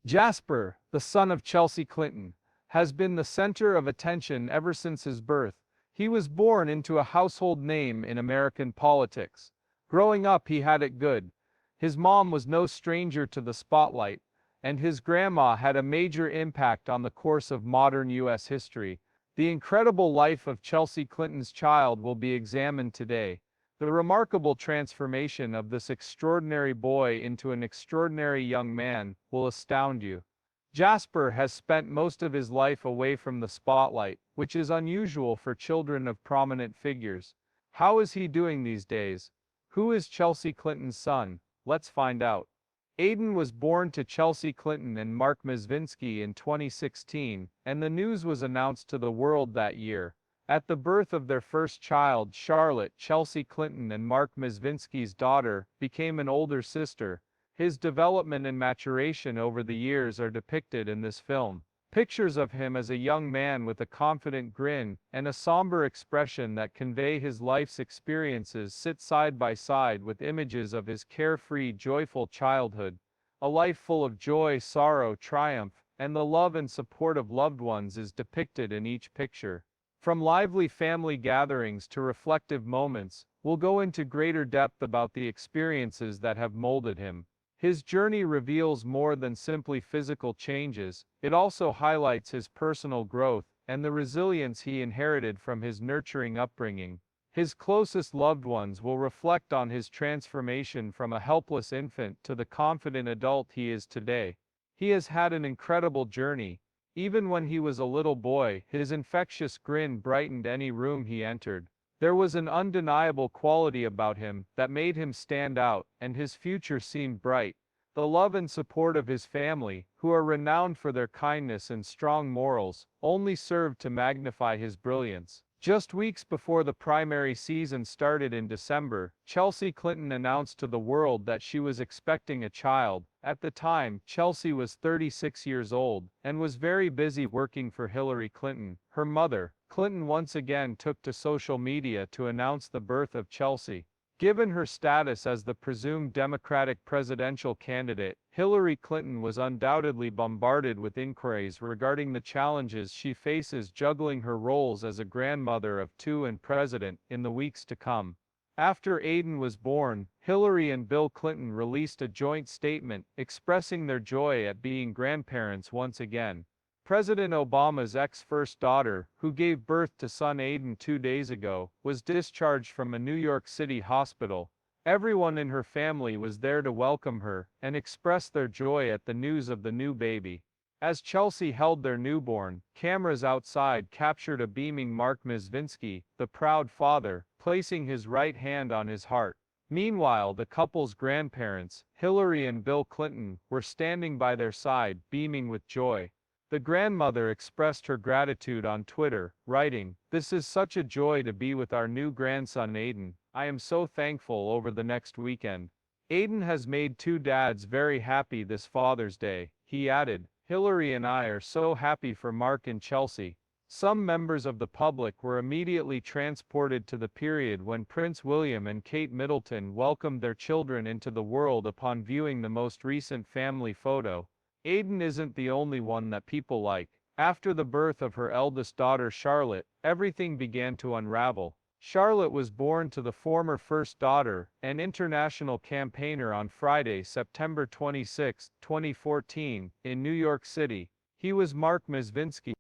Jasper, the son of Chelsea Clinton, has been the center of attention ever since his birth. He was born into a household name in American politics. Growing up, he had it good. His mom was no stranger to the spotlight, and his grandma had a major impact on the course of modern U.S. history. The incredible life of Chelsea Clinton's child will be examined today. The remarkable transformation of this extraordinary boy into an extraordinary young man will astound you. Jasper has spent most of his life away from the spotlight, which is unusual for children of prominent figures. How is he doing these days? Who is Chelsea Clinton's son? Let's find out. Aiden was born to Chelsea Clinton and Mark Mizvinsky in 2016, and the news was announced to the world that year. At the birth of their first child, Charlotte, Chelsea Clinton and Mark Mizvinsky's daughter, became an older sister. His development and maturation over the years are depicted in this film. Pictures of him as a young man with a confident grin and a somber expression that convey his life's experiences sit side by side with images of his carefree, joyful childhood. A life full of joy, sorrow, triumph, and the love and support of loved ones is depicted in each picture. From lively family gatherings to reflective moments, we'll go into greater depth about the experiences that have molded him. His journey reveals more than simply physical changes, it also highlights his personal growth and the resilience he inherited from his nurturing upbringing. His closest loved ones will reflect on his transformation from a helpless infant to the confident adult he is today. He has had an incredible journey. Even when he was a little boy, his infectious grin brightened any room he entered. There was an undeniable quality about him that made him stand out, and his future seemed bright. The love and support of his family, who are renowned for their kindness and strong morals, only served to magnify his brilliance. Just weeks before the primary season started in December, Chelsea Clinton announced to the world that she was expecting a child. At the time, Chelsea was 36 years old and was very busy working for Hillary Clinton, her mother. Clinton once again took to social media to announce the birth of Chelsea. Given her status as the presumed Democratic presidential candidate, Hillary Clinton was undoubtedly bombarded with inquiries regarding the challenges she faces juggling her roles as a grandmother of two and president in the weeks to come. After Aiden was born, Hillary and Bill Clinton released a joint statement expressing their joy at being grandparents once again. President Obama's ex-first daughter, who gave birth to son Aiden 2 days ago, was discharged from a New York City hospital. Everyone in her family was there to welcome her and express their joy at the news of the new baby. As Chelsea held their newborn, cameras outside captured a beaming Mark Mizvinsky, the proud father, placing his right hand on his heart. Meanwhile, the couple's grandparents, Hillary and Bill Clinton, were standing by their side, beaming with joy. The grandmother expressed her gratitude on Twitter, writing, "This is such a joy to be with our new grandson Aiden. I am so thankful over the next weekend. Aiden has made two dads very happy this Father's Day," he added. "Hillary and I are so happy for Mark and Chelsea." Some members of the public were immediately transported to the period when Prince William and Kate Middleton welcomed their children into the world upon viewing the most recent family photo. Aiden isn't the only one that people like. After the birth of her eldest daughter Charlotte, everything began to unravel. Charlotte was born to the former first daughter, an international campaigner on Friday, September 26, 2014, in New York City. He was Mark Mizvinsky.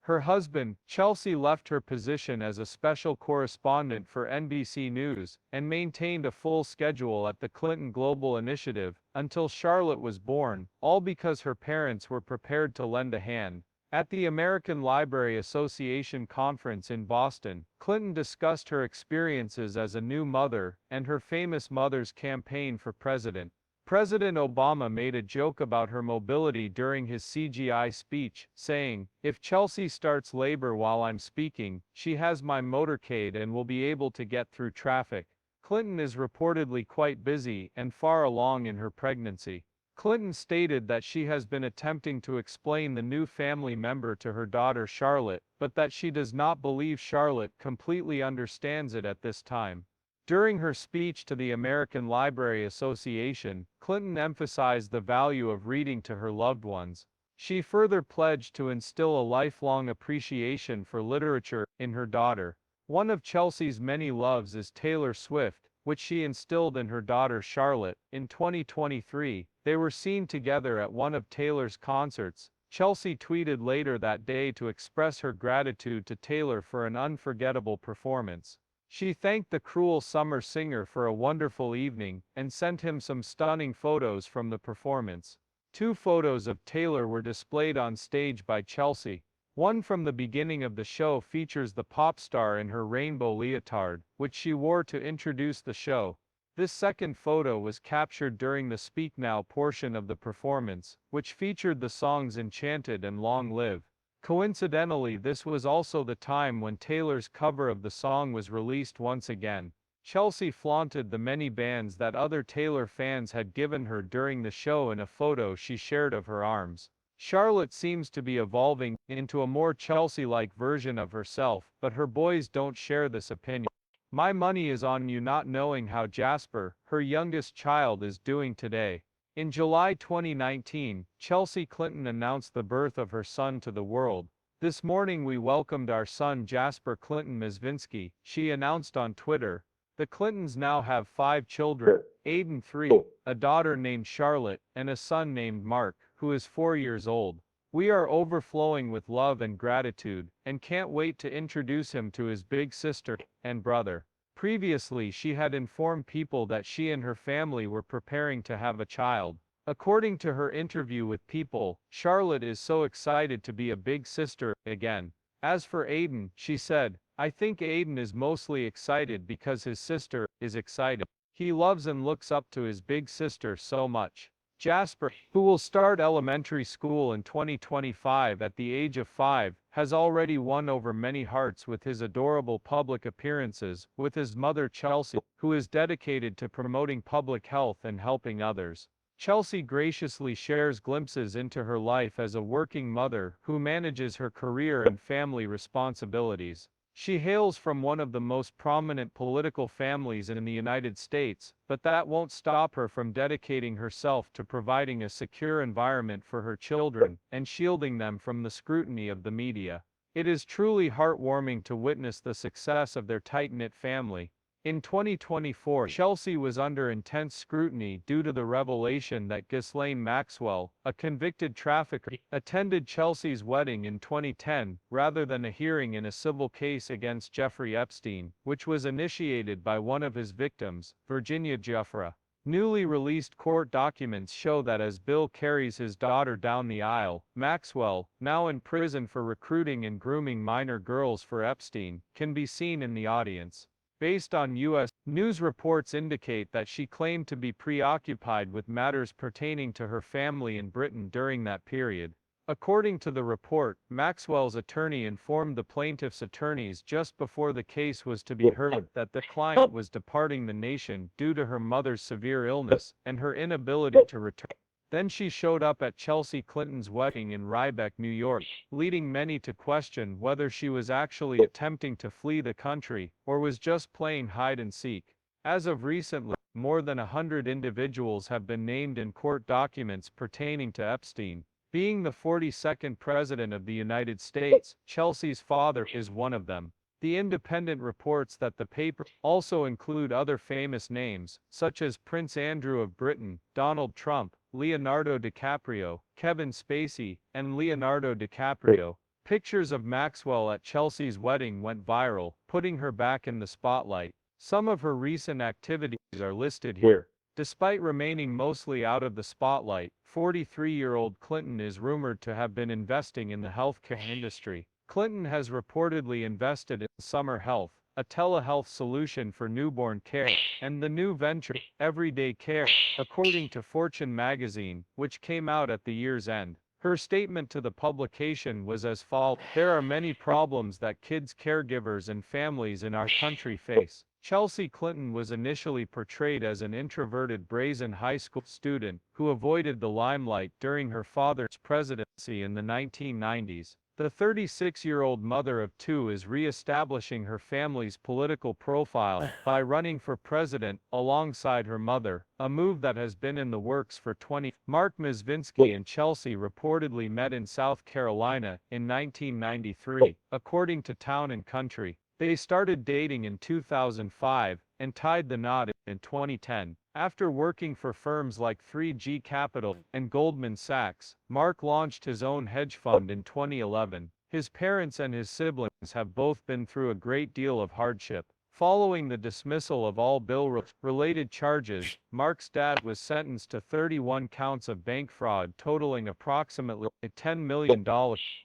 Her husband, Chelsea, left her position as a special correspondent for NBC News and maintained a full schedule at the Clinton Global Initiative until Charlotte was born, all because her parents were prepared to lend a hand. At the American Library Association conference in Boston, Clinton discussed her experiences as a new mother and her famous mother's campaign for president. President Obama made a joke about her mobility during his CGI speech, saying, "If Chelsea starts labor while I'm speaking, she has my motorcade and will be able to get through traffic." Clinton is reportedly quite busy and far along in her pregnancy. Clinton stated that she has been attempting to explain the new family member to her daughter Charlotte, but that she does not believe Charlotte completely understands it at this time. During her speech to the American Library Association, Clinton emphasized the value of reading to her loved ones. She further pledged to instill a lifelong appreciation for literature in her daughter. One of Chelsea's many loves is Taylor Swift, which she instilled in her daughter Charlotte. In 2023, they were seen together at one of Taylor's concerts. Chelsea tweeted later that day to express her gratitude to Taylor for an unforgettable performance. She thanked the cruel summer singer for a wonderful evening and sent him some stunning photos from the performance. Two photos of Taylor were displayed on stage by Chelsea. One from the beginning of the show features the pop star in her rainbow leotard, which she wore to introduce the show. This second photo was captured during the Speak Now portion of the performance, which featured the songs Enchanted and Long Live. Coincidentally, this was also the time when Taylor's cover of the song was released once again. Chelsea flaunted the many bands that other Taylor fans had given her during the show in a photo she shared of her arms. Charlotte seems to be evolving into a more Chelsea-like version of herself, but her boys don't share this opinion. My money is on you not knowing how Jasper, her youngest child, is doing today. In July 2019, Chelsea Clinton announced the birth of her son to the world. This morning we welcomed our son Jasper Clinton Mizvinsky, she announced on Twitter. The Clintons now have 5 children, Aiden 3, a daughter named Charlotte, and a son named Mark, who is 4 years old. We are overflowing with love and gratitude, and can't wait to introduce him to his big sister and brother. Previously, she had informed people that she and her family were preparing to have a child. According to her interview with People, Charlotte is so excited to be a big sister again. As for Aiden, she said, I think Aiden is mostly excited because his sister is excited. He loves and looks up to his big sister so much. Jasper, who will start elementary school in 2025 at the age of 5, has already won over many hearts with his adorable public appearances with his mother Chelsea, who is dedicated to promoting public health and helping others. Chelsea graciously shares glimpses into her life as a working mother who manages her career and family responsibilities. She hails from one of the most prominent political families in the United States, but that won't stop her from dedicating herself to providing a secure environment for her children and shielding them from the scrutiny of the media. It is truly heartwarming to witness the success of their tight-knit family. In 2024, Chelsea was under intense scrutiny due to the revelation that Ghislaine Maxwell, a convicted trafficker, attended Chelsea's wedding in 2010, rather than a hearing in a civil case against Jeffrey Epstein, which was initiated by one of his victims, Virginia Giuffre. Newly released court documents show that as Bill carries his daughter down the aisle, Maxwell, now in prison for recruiting and grooming minor girls for Epstein, can be seen in the audience. Based on U.S. news reports indicate that she claimed to be preoccupied with matters pertaining to her family in Britain during that period. According to the report, Maxwell's attorney informed the plaintiff's attorneys just before the case was to be heard that the client was departing the nation due to her mother's severe illness and her inability to return. Then she showed up at Chelsea Clinton's wedding in Rhinebeck, New York, leading many to question whether she was actually attempting to flee the country or was just playing hide and seek. As of recently, more than 100 individuals have been named in court documents pertaining to Epstein. Being the 42nd President of the United States, Chelsea's father is one of them. The Independent reports that the paper also include other famous names, such as Prince Andrew of Britain, Donald Trump, Leonardo DiCaprio, Kevin Spacey, and Leonardo DiCaprio. Pictures of Maxwell at Chelsea's wedding went viral, putting her back in the spotlight. Some of her recent activities are listed here. Despite remaining mostly out of the spotlight, 43-year-old Clinton is rumored to have been investing in the healthcare industry. Clinton has reportedly invested in Summer Health, a telehealth solution for newborn care, and the new venture, Everyday Care, according to Fortune magazine, which came out at the year's end. Her statement to the publication was as follows: "There are many problems that kids, caregivers, and families in our country face." Chelsea Clinton was initially portrayed as an introverted brazen high school student who avoided the limelight during her father's presidency in the 1990s. The 36-year-old mother of two is re-establishing her family's political profile by running for president alongside her mother, a move that has been in the works for 20. Mark Mizvinsky and Chelsea reportedly met in South Carolina in 1993, according to Town and Country. They started dating in 2005 and tied the knot in 2010. After working for firms like 3G Capital and Goldman Sachs, Mark launched his own hedge fund in 2011. His parents and his siblings have both been through a great deal of hardship. Following the dismissal of all bill-related charges, Mark's dad was sentenced to 31 counts of bank fraud totaling approximately $10 million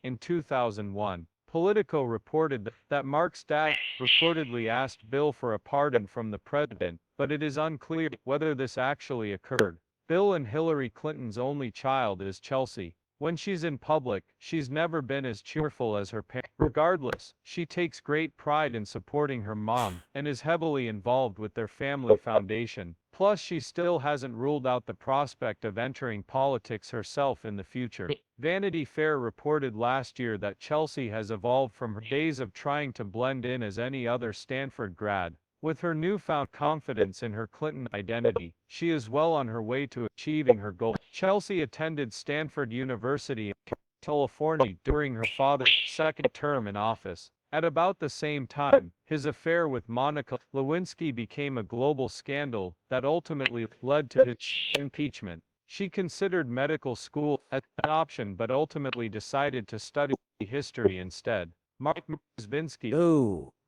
in 2001. Politico reported that Mark's dad reportedly asked Bill for a pardon from the president, but it is unclear whether this actually occurred. Bill and Hillary Clinton's only child is Chelsea. When she's in public, she's never been as cheerful as her parents. Regardless, she takes great pride in supporting her mom and is heavily involved with their family foundation. Plus, she still hasn't ruled out the prospect of entering politics herself in the future. Vanity Fair reported last year that Chelsea has evolved from her days of trying to blend in as any other Stanford grad. With her newfound confidence in her Clinton identity, she is well on her way to achieving her goal. Chelsea attended Stanford University in California during her father's second term in office. At about the same time, his affair with Monica Lewinsky became a global scandal that ultimately led to his impeachment. She considered medical school an option but ultimately decided to study history instead. Mark Mizvinsky,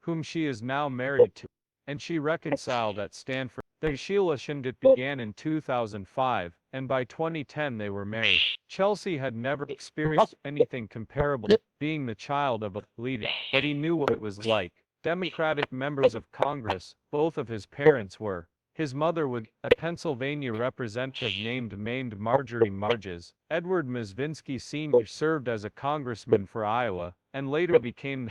whom she is now married to, and she reconciled at Stanford. Their relationship began in 2005, and by 2010 they were married. Chelsea had never experienced anything comparable, being the child of a leader, but he knew what it was like. Democratic members of Congress, both of his parents were. His mother was a Pennsylvania representative named Marjorie Marges. Edward Mizvinsky Sr. served as a congressman for Iowa, and later became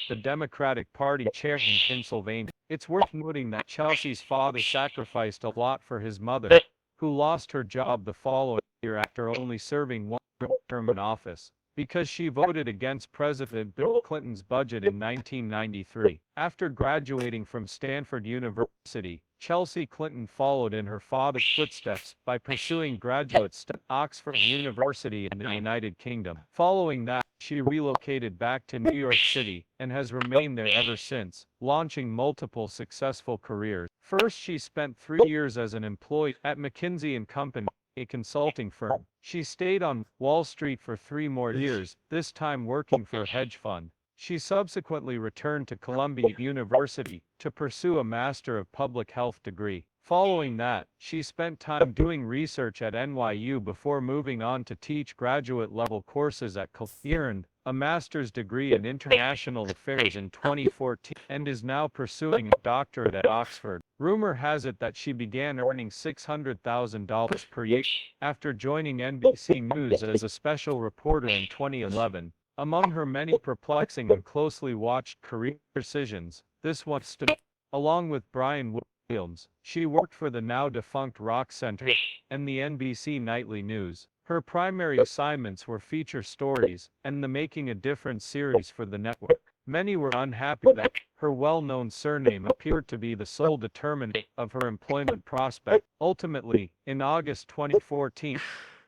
the Democratic Party chair in Pennsylvania. It's worth noting that Chelsea's father sacrificed a lot for his mother, who lost her job the following year after only serving one term in office, because she voted against President Bill Clinton's budget in 1993. After graduating from Stanford University, Chelsea Clinton followed in her father's footsteps by pursuing graduate studies at Oxford University in the United Kingdom. Following that, she relocated back to New York City and has remained there ever since, launching multiple successful careers. First, she spent 3 years as an employee at McKinsey & Company, a consulting firm. She stayed on Wall Street for 3 more years, this time working for a hedge fund. She subsequently returned to Columbia University to pursue a Master of Public Health degree. Following that, she spent time doing research at NYU before moving on to teach graduate-level courses at Columbia. She earned a master's degree in international affairs in 2014 and is now pursuing a doctorate at Oxford. Rumor has it that she began earning $600,000 per year after joining NBC News as a special reporter in 2011. Among her many perplexing and closely watched career decisions, this one stood out. Along with Brian Williams, she worked for the now-defunct Rock Center and the NBC Nightly News. Her primary assignments were feature stories and the Making a Difference series for the network. Many were unhappy that her well-known surname appeared to be the sole determinant of her employment prospect. Ultimately, in August 2014,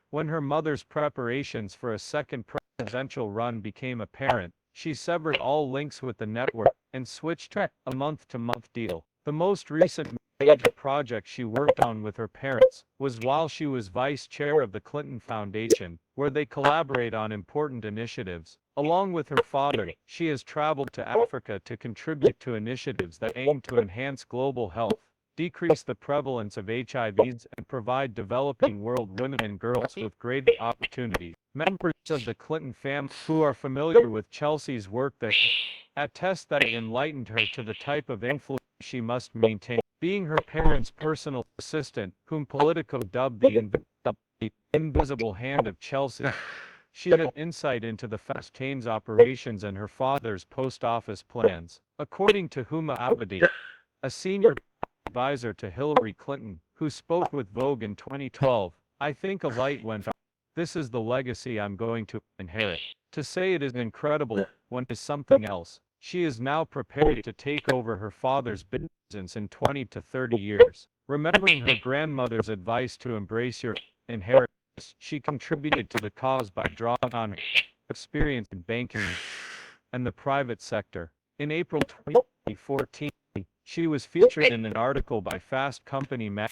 when her mother's preparations for a second presidential run became apparent, she severed all links with the network and switched to a month-to-month deal. The most recent major project she worked on with her parents was while she was vice chair of the Clinton Foundation, where they collaborate on important initiatives. Along with her father, she has traveled to Africa to contribute to initiatives that aim to enhance global health, decrease the prevalence of HIVs, and provide developing world women and girls with greater opportunities. Members of the Clinton family who are familiar with Chelsea's work that attest that it enlightened her to the type of influence she must maintain. Being her parents' personal assistant, whom Politico dubbed the invisible hand of Chelsea, she had insight into the Fastain's operations and her father's post office plans. According to Huma Abedi, a senior advisor to Hillary Clinton, who spoke with Vogue in 2012, I think a light went on. This is the legacy I'm going to inherit. To say it is incredible, one is something else. She is now prepared to take over her father's business in 20 to 30 years. Remembering her grandmother's advice to embrace your inheritance, she contributed to the cause by drawing on her experience in banking and the private sector. In April 2014, she was featured in an article by Fast Company magazine,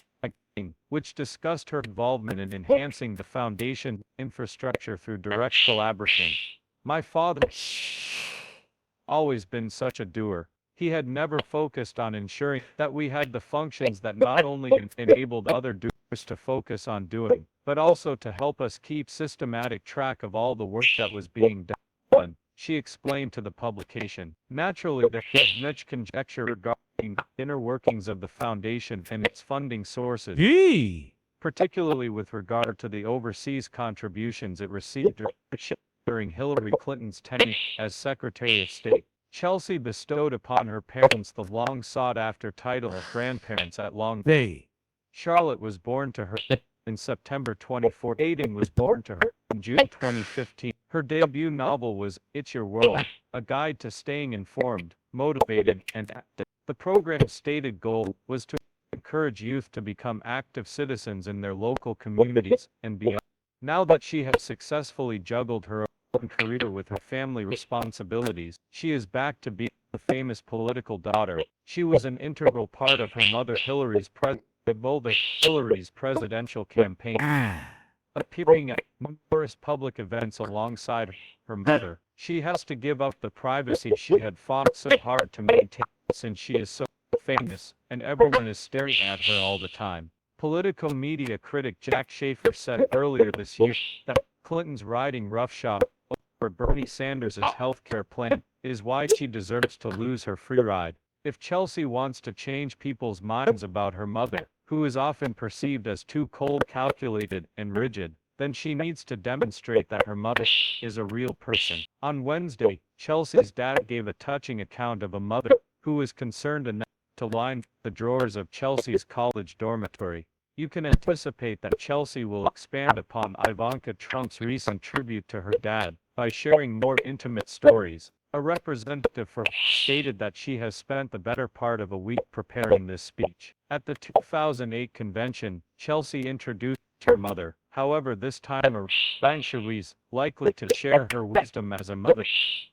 which discussed her involvement in enhancing the foundation infrastructure through direct collaboration. My father always been such a doer. He had never focused on ensuring that we had the functions that not only enabled other doers to focus on doing, but also to help us keep systematic track of all the work that was being done, she explained to the publication. Naturally, there is much conjecture regarding the inner workings of the foundation and its funding sources, particularly with regard to the overseas contributions it received during Hillary Clinton's tenure as Secretary of State. Chelsea bestowed upon her parents the long sought-after title of grandparents at long. Charlotte was born to her in September 2014. Aiden was born to her in June 2015. Her debut novel was It's Your World, a guide to staying informed, motivated, and active. The program's stated goal was to encourage youth to become active citizens in their local communities and beyond. Now that she has successfully juggled her own career with her family responsibilities, she is back to being the famous political daughter. She was an integral part of her mother Hillary's presidential campaign, appearing at numerous public events alongside her mother. She has to give up the privacy she had fought so hard to maintain since she is so famous, and everyone is staring at her all the time. Political media critic Jack Schaefer said earlier this year that Clinton's riding roughshod over Bernie Sanders' healthcare plan is why she deserves to lose her free ride. If Chelsea wants to change people's minds about her mother, who is often perceived as too cold, calculated, and rigid, then she needs to demonstrate that her mother is a real person. On Wednesday, Chelsea's dad gave a touching account of a mother who was concerned enough to line the drawers of Chelsea's college dormitory. You can anticipate that Chelsea will expand upon Ivanka Trump's recent tribute to her dad by sharing more intimate stories. A representative for stated that she has spent the better part of a week preparing this speech. At the 2008 convention, Chelsea introduced her mother. However, this time around, she is likely to share her wisdom as a mother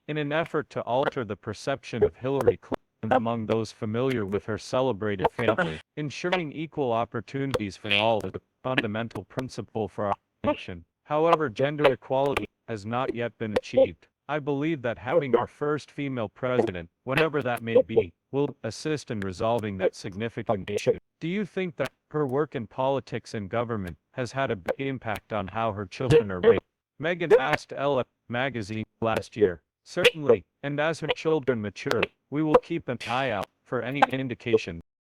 in an effort to alter the perception of Hillary Clinton among those familiar with her celebrated family. Ensuring equal opportunities for all is a fundamental principle for our nation. However, gender equality has not yet been achieved. I believe that having our first female president, whenever that may be, will assist in resolving that significant issue. Do you think that her work in politics and government has had a big impact on how her children are raised? Meghan asked Elle magazine last year. Certainly, and as her children mature, we will keep an eye out for any indication